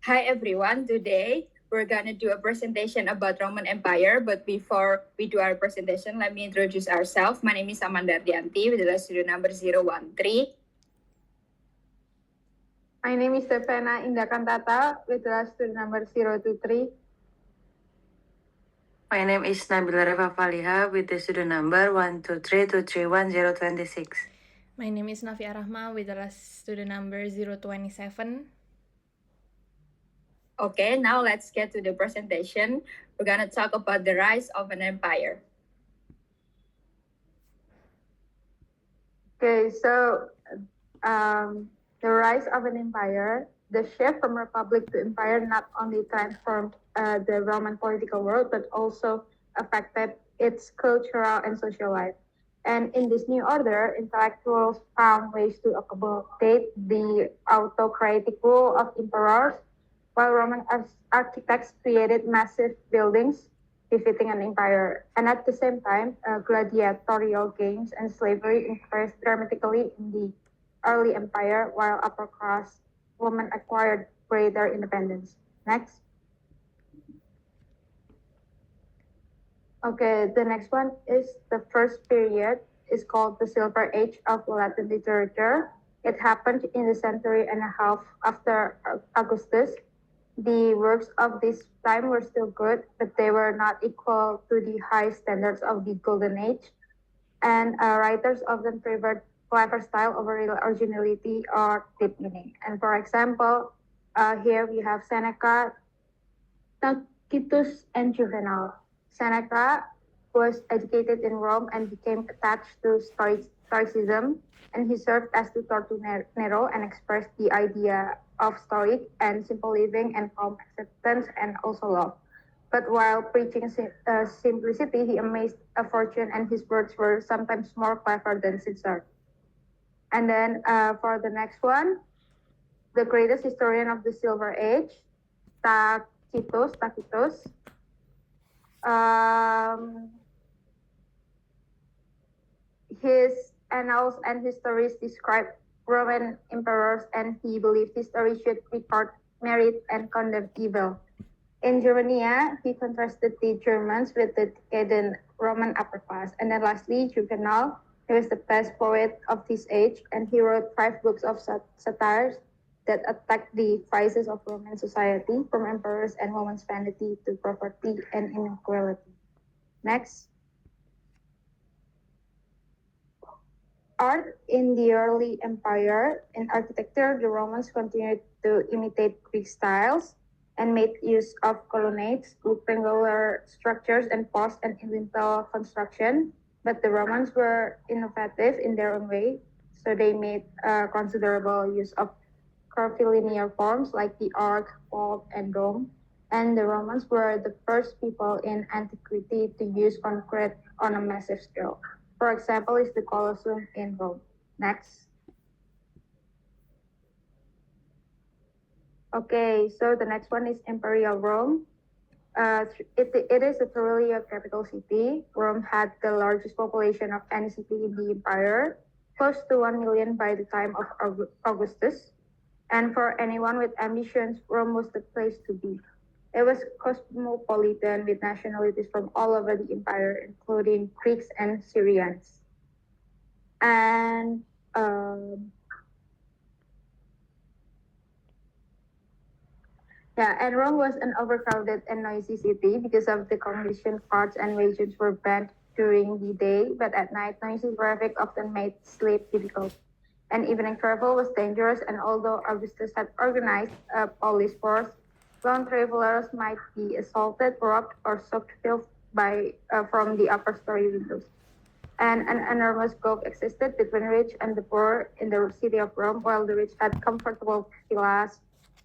Hi everyone, today we're gonna do a presentation about Roman Empire, but before we do our presentation, let me introduce ourselves. My name is Ardhyanti with the student number 013. My name is Defena Inda Cantata with the student number 023. My name is Nabila Reva Falihah with the student number 123231026. My name is Nafi'ah Rahmah with the student number 027. Okay, now let's get to the presentation. We're gonna talk about the rise of an empire. Okay, so the rise of an empire, the shift from republic to empire not only transformed the Roman political world, but also affected its cultural and social life. And in this new order, intellectuals found ways to accommodate the autocratic rule of emperors, while Roman architects created massive buildings befitting an empire. And at the same time, gladiatorial games and slavery increased dramatically in the early empire, while upper class women acquired greater independence. Next. Okay, the next one is the first period is called the Silver Age of Latin literature. It happened in the century and a half after Augustus. The works of this time were still good, but they were not equal to the high standards of the Golden Age. And writers often favored clever style over real originality or deep meaning. And for example, here we have Seneca, Tacitus, and Juvenal. Seneca was educated in Rome and became attached to Stoicism, and he served as tutor to Nero and expressed the idea of Stoic and simple living and calm acceptance and also love. But while preaching simplicity, he amazed a fortune, and his words were sometimes more clever than sincere. And then for the next one, the greatest historian of the Silver Age, Tacitus. His annals and histories describe Roman emperors, and he believed history should record merit and condemn evil. In Germania, he contrasted the Germans with the decadent Roman upper class. And then lastly, Juvenal, he was the best poet of this age, and he wrote 5 books of satires that attacked the vices of Roman society, from emperors and women's vanity to poverty and inequality. Next. Art in the early empire. In architecture, the Romans continued to imitate Greek styles and made use of colonnades, rectangular structures, and post and lintel construction. But the Romans were innovative in their own way, so they made considerable use of curvilinear forms like the arc, vault, and dome. And the Romans were the first people in antiquity to use concrete on a massive scale. For example, is the Colosseum in Rome. Next. Okay, so the next one is Imperial Rome. It is a truly a capital city. Rome had the largest population of any city in the empire, close to 1 million by the time of Augustus. And for anyone with ambitions, Rome was the place to be. It was cosmopolitan with nationalities from all over the empire, including Greeks and Syrians. And Rome was an overcrowded and noisy city because of the congestion. Carts and wages were banned during the day, but at night, noisy traffic often made sleep difficult. And evening travel was dangerous, and although Augustus had organized a police force, lone travelers might be assaulted, robbed, or soaked filth from the upper story windows. And an enormous gulf existed between rich and the poor in the city of Rome. While the rich had comfortable villas,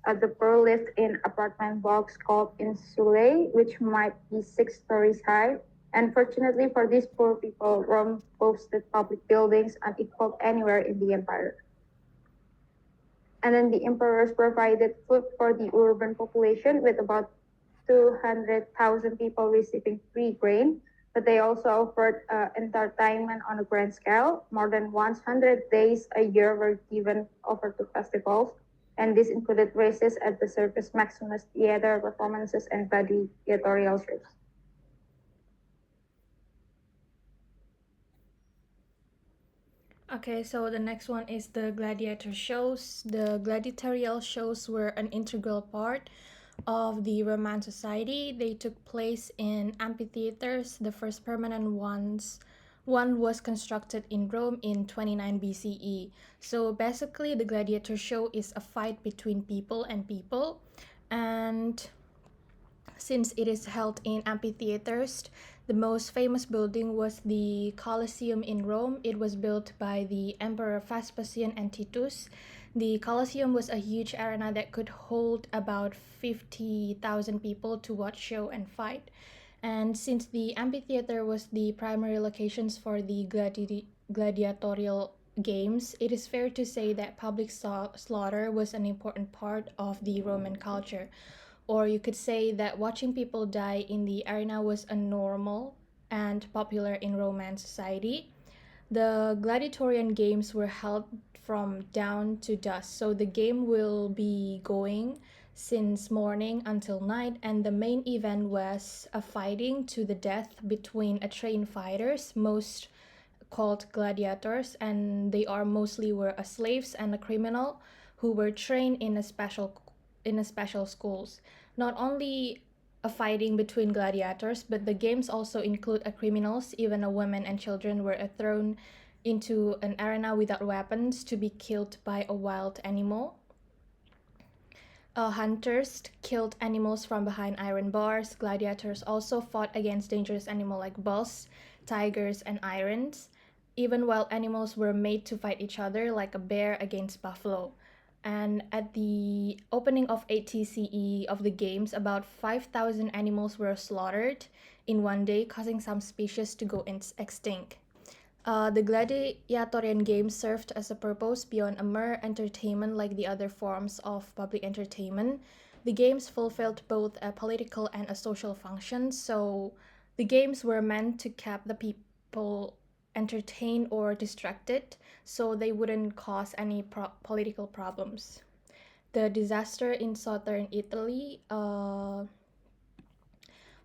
the poor lived in apartment blocks called insulae, which might be 6 stories high. And fortunately for these poor people, Rome boasted public buildings unequaled anywhere in the empire. And then the emperors provided food for the urban population, with about 200,000 people receiving free grain, but they also offered entertainment on a grand scale. More than 100 days a year were given over to festivals, and this included races at the Circus Maximus Theater, performances, and gladiatorial shows. Okay, so the next one is the gladiator shows. The gladiatorial shows were an integral part of the Roman society. They took place in amphitheaters. The first permanent one was constructed in Rome in 29 BCE. So basically, the gladiator show is a fight between people and people, and since it is held in amphitheaters, the most famous building was the Colosseum in Rome. It was built by the Emperor Vespasian and Titus. The Colosseum was a huge arena that could hold about 50,000 people to watch show and fight. And since the amphitheater was the primary locations for the gladiatorial games, it is fair to say that public slaughter was an important part of the Roman culture. Or you could say that watching people die in the arena was a normal and popular in Roman society. The gladiatorial games were held from dawn to dusk, so the game will be going since morning until night, and the main event was a fighting to the death between a trained fighters, most called gladiators, and they are mostly were a slaves and a criminal who were trained in a special schools. Not only a fighting between gladiators, but the games also include a criminals. Even a women and children were thrown into an arena without weapons to be killed by a wild animal. Hunters killed animals from behind iron bars. Gladiators also fought against dangerous animals like bulls, tigers, and irons, even wild animals were made to fight each other, like a bear against buffalo. And at the opening of 80 CE of the games, about 5,000 animals were slaughtered in one day, causing some species to go extinct. The gladiatorial games served as a purpose beyond a mere entertainment like the other forms of public entertainment. The games fulfilled both a political and a social function, so the games were meant to keep the people entertained or distracted so they wouldn't cause any political problems. The disaster in southern Italy,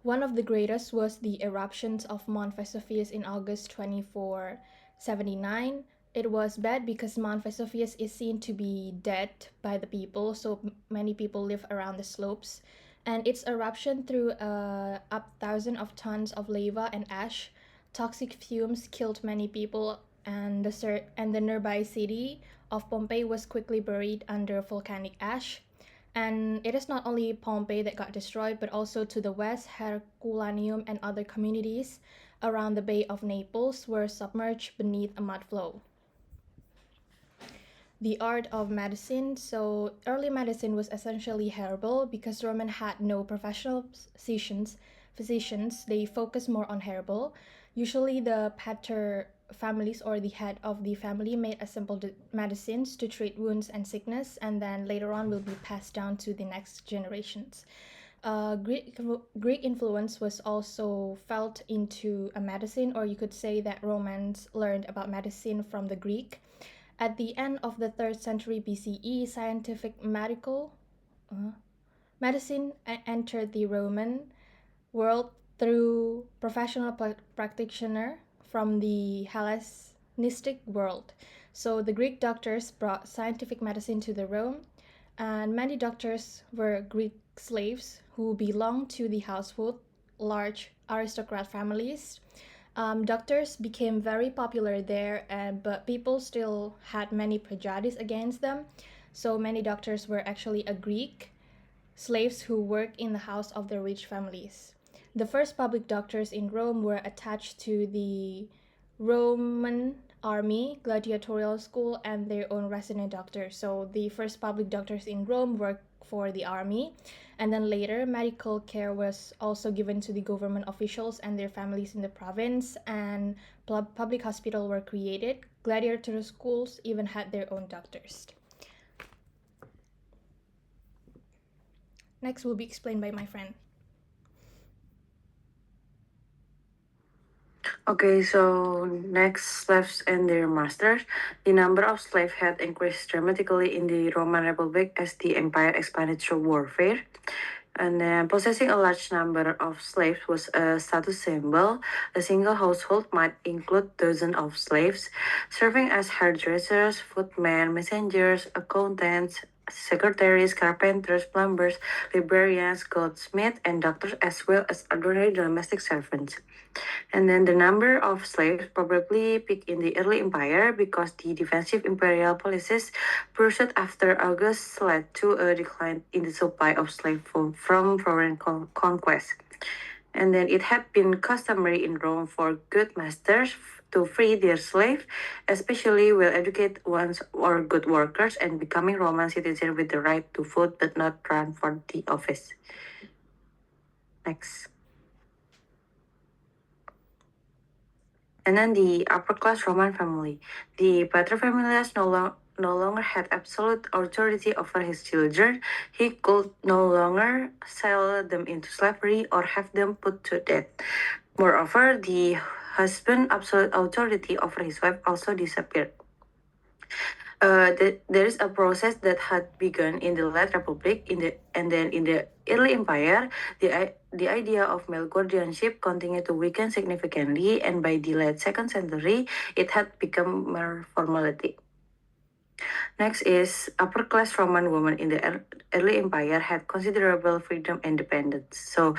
one of the greatest was the eruptions of Mount Vesuvius in August 2479. It was bad because Mount Vesuvius is seen to be dead by the people, so many people live around the slopes. And its eruption threw up thousands of tons of lava and ash. Toxic fumes killed many people, and the nearby city of Pompeii was quickly buried under volcanic ash. And it is not only Pompeii that got destroyed, but also to the west, Herculaneum and other communities around the Bay of Naples were submerged beneath a mud flow. The art of medicine. So early medicine was essentially herbal because Roman had no professional physicians. They focused more on herbal. Usually the pater families or the head of the family made a simple medicines to treat wounds and sickness, and then later on will be passed down to the next generations. Greek influence was also felt into a medicine, or you could say that Romans learned about medicine from the Greek. At the end of the 3rd century BCE, scientific medicine entered the Roman world through professional practitioner from the Hellenistic world. So the Greek doctors brought scientific medicine to the Rome, and many doctors were Greek slaves who belonged to the household, large aristocrat families. Doctors became very popular there, but people still had many prejudices against them. So many doctors were actually a Greek slaves who worked in the house of the rich families. The first public doctors in Rome were attached to the Roman army, gladiatorial school, and their own resident doctors. So the first public doctors in Rome worked for the army, and then later medical care was also given to the government officials and their families in the province, and public hospitals were created. Gladiator schools even had their own doctors. Next will be explained by my friend. Okay, so next, slaves and their masters. The number of slaves had increased dramatically in the Roman Republic as the empire expanded through warfare. And then possessing a large number of slaves was a status symbol. A single household might include dozens of slaves, serving as hairdressers, footmen, messengers, accountants, secretaries, carpenters, plumbers, librarians, goldsmiths, and doctors, as well as ordinary domestic servants. And then the number of slaves probably peaked in the early empire because the defensive imperial policies pursued after August led to a decline in the supply of slaves from foreign conquest. And then it had been customary in Rome for good masters to free their slaves, especially well-educated ones or good workers, and becoming Roman citizens with the right to vote but not run for the office. Next. And then the upper class Roman family. The paterfamilias no longer had absolute authority over his children. He could no longer sell them into slavery or have them put to death. Moreover, the husband's absolute authority over his wife also disappeared. There is a process that had begun in the late republic and then in the early empire. The idea of male guardianship continued to weaken significantly, and by the late second century it had become mere formality. Next is upper class Roman women in the early empire had considerable freedom and independence. So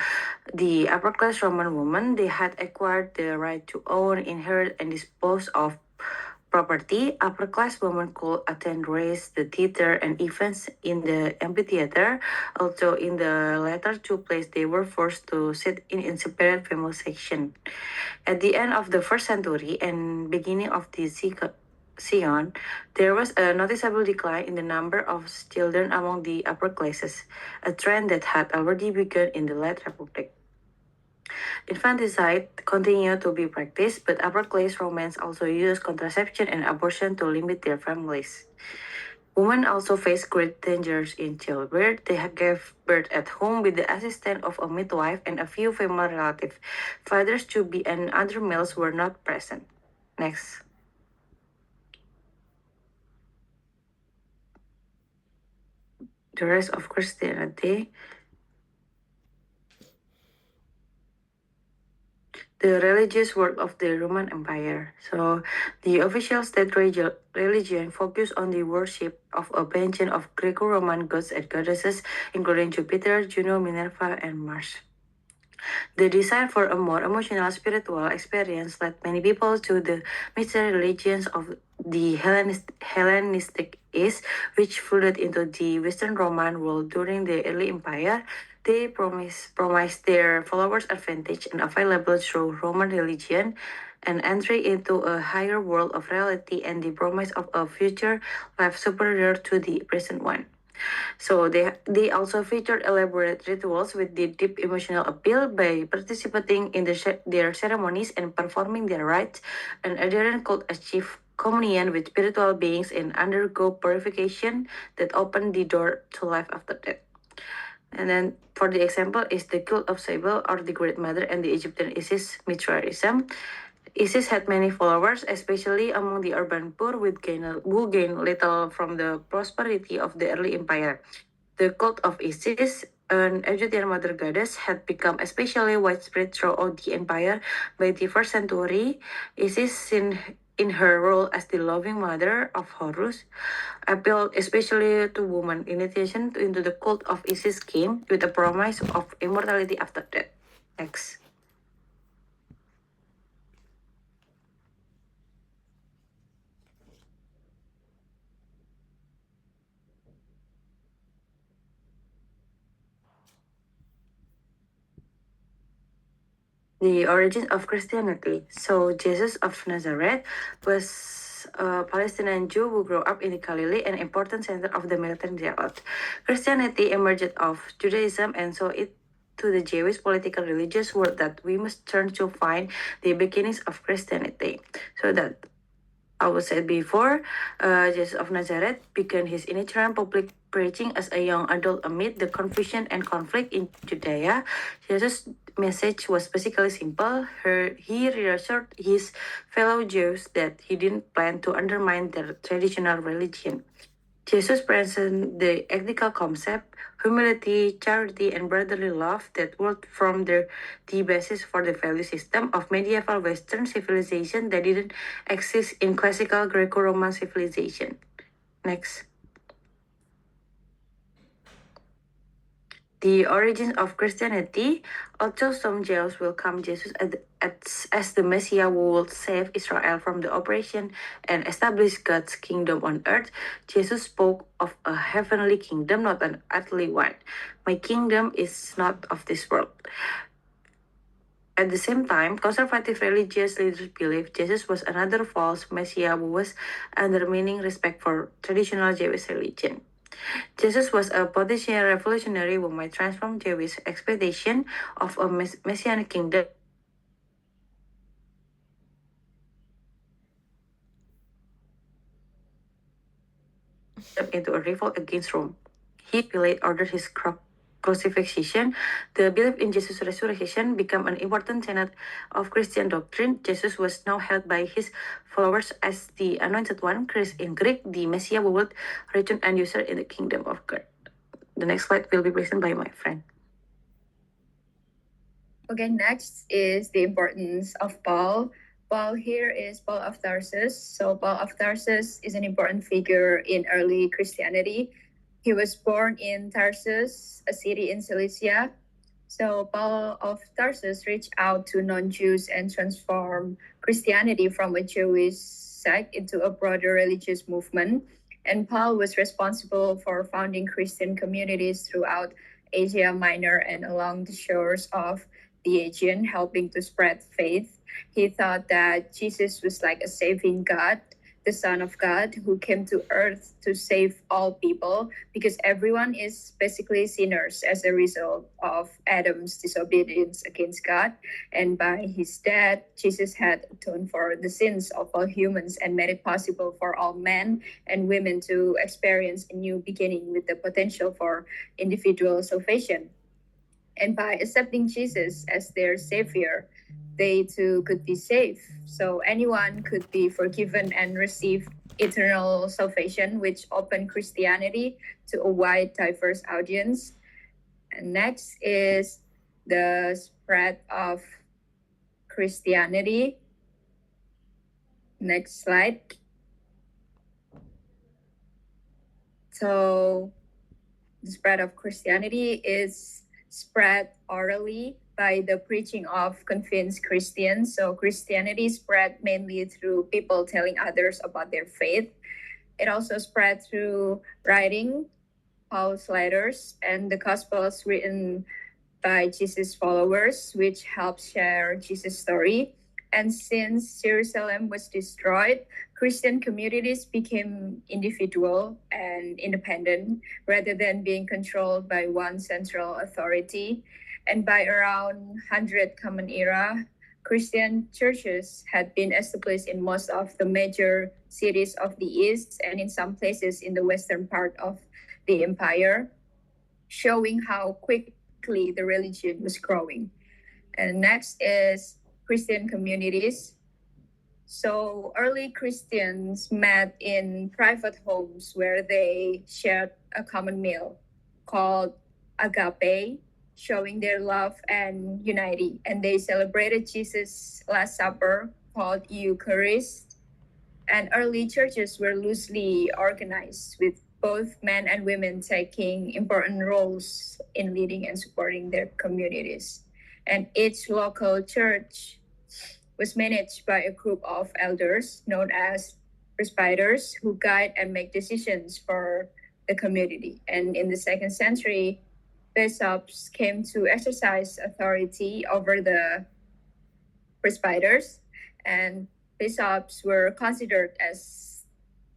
the upper class Roman women, they had acquired the right to own, inherit, and dispose of property. Upper class women could attend races, the theater, and events in the amphitheater. Also, in the latter two places, they were forced to sit in separate family section. At the end of the first century and beginning of the Sion, there was a noticeable decline in the number of children among the upper classes, a trend that had already begun in the late Republic. Infanticide continued to be practiced, but upper class Romans also used contraception and abortion to limit their families. Women also faced great dangers in childbirth. They gave birth at home with the assistance of a midwife and a few female relatives. Fathers to be and other males were not present. Next. The rest of Christianity. The religious work of the Roman Empire. So, the official state religion focused on the worship of a pantheon of Greco-Roman gods and goddesses, including Jupiter, Juno, Minerva, and Mars. The desire for a more emotional, spiritual experience led many people to the mystery religions of the Hellenistic East, which flooded into the Western Roman world during the early empire. They promised their followers advantage and available through Roman religion, an entry into a higher world of reality, and the promise of a future life superior to the present one. So they also featured elaborate rituals with the deep emotional appeal by participating in their ceremonies and performing their rites. An adherent could achieve communion with spiritual beings and undergo purification that opened the door to life after death. And then for the example is the cult of Cybele or the Great Mother and the Egyptian Isis Mithraism. Isis had many followers, especially among the urban poor, who gained little from the prosperity of the early empire. The cult of Isis, an Egyptian mother goddess, had become especially widespread throughout the empire. By the first century, Isis, in her role as the loving mother of Horus, appealed especially to women. In addition into the cult of Isis came with a promise of immortality after death. Next. The origin of Christianity. So Jesus of Nazareth was a Palestinian Jew who grew up in Galilee, an important center of the Mediterranean dialect. Christianity emerged of Judaism, and so it to the Jewish political religious world that we must turn to find the beginnings of Christianity. So that I was said before, Jesus of Nazareth began his initial public preaching as a young adult amid the confusion and conflict in Judea. Jesus' message was basically simple. He reassured his fellow Jews that he didn't plan to undermine their traditional religion. Jesus presented the ethical concept, humility, charity, and brotherly love that would form the basis for the value system of medieval Western civilization that didn't exist in classical Greco-Roman civilization. Next. The origins of Christianity, although some Jews welcome Jesus as the Messiah who would save Israel from the oppression and establish God's kingdom on earth, Jesus spoke of a heavenly kingdom, not an earthly one. My kingdom is not of this world. At the same time, conservative religious leaders believed Jesus was another false Messiah who was undermining respect for traditional Jewish religion. Jesus was a potential revolutionary who might transform Jewish expectation of a messianic kingdom into a revolt against Rome. He Pilate ordered his crucifixion. The belief in Jesus' resurrection became an important tenet of Christian doctrine. Jesus was now held by his followers as the Anointed One, in Greek, the Messiah who would return and user in the kingdom of God. The next slide will be presented by my friend. Okay, next is the importance of Paul. Paul here is Paul of Tarsus. So Paul of Tarsus is an important figure in early Christianity. He was born in Tarsus, a city in Cilicia. So Paul of Tarsus reached out to non-Jews and transformed Christianity from a Jewish sect into a broader religious movement. And Paul was responsible for founding Christian communities throughout Asia Minor and along the shores of the Aegean, helping to spread faith. He thought that Jesus was like a saving God, the Son of God, who came to earth to save all people, because everyone is basically sinners as a result of Adam's disobedience against God. And by his death, Jesus had atoned for the sins of all humans and made it possible for all men and women to experience a new beginning with the potential for individual salvation. And by accepting Jesus as their savior, they too could be saved. So anyone could be forgiven and receive eternal salvation, which opened Christianity to a wide, diverse audience. And next is the spread of Christianity. Next slide. So the spread of Christianity is spread orally by the preaching of convinced Christians. So Christianity spread mainly through people telling others about their faith. It also spread through writing, Paul's letters, and the Gospels written by Jesus' followers, which helps share Jesus' story. And since Jerusalem was destroyed, Christian communities became individual and independent rather than being controlled by one central authority. And by around 100 Common Era, Christian churches had been established in most of the major cities of the East and in some places in the western part of the empire, showing how quickly the religion was growing. And next is Christian communities. So early Christians met in private homes where they shared a common meal called agape, showing their love and unity. And they celebrated Jesus' Last Supper called Eucharist. And early churches were loosely organized with both men and women taking important roles in leading and supporting their communities. And each local church was managed by a group of elders known as presbyters who guide and make decisions for the community. And in the second century, bishops came to exercise authority over the presbyters, and bishops were considered as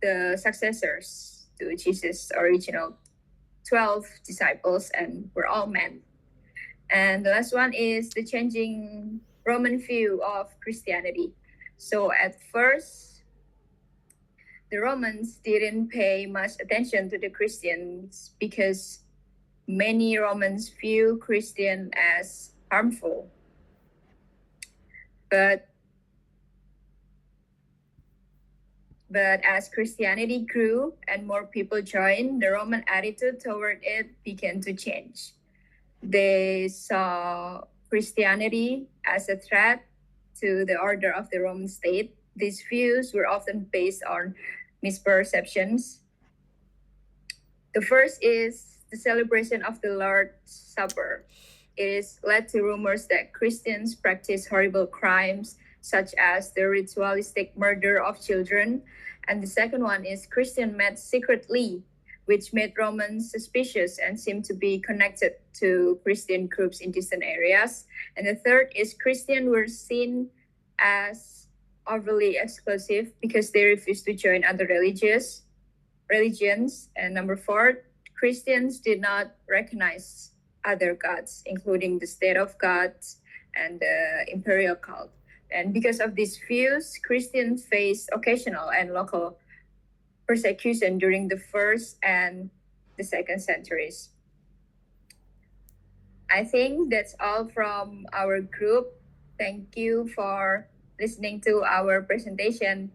the successors to Jesus' original 12 disciples, and were all men. And the last one is the changing Roman view of Christianity. So at first, the Romans didn't pay much attention to the Christians because many Romans view Christian as harmful. But as Christianity grew and more people joined, the Roman attitude toward it began to change. They saw Christianity as a threat to the order of the Roman state. These views were often based on misperceptions. The first is the celebration of the Lord's Supper. It led to rumors that Christians practice horrible crimes, such as the ritualistic murder of children. And the second one is Christian met secretly, which made Romans suspicious and seemed to be connected to Christian groups in distant areas. And the third is Christians were seen as overly exclusive because they refused to join other religions. And number four, Christians did not recognize other gods, including the state of gods and the imperial cult. And because of these views, Christians faced occasional and local persecution during the first and the second centuries. I think that's all from our group. Thank you for listening to our presentation.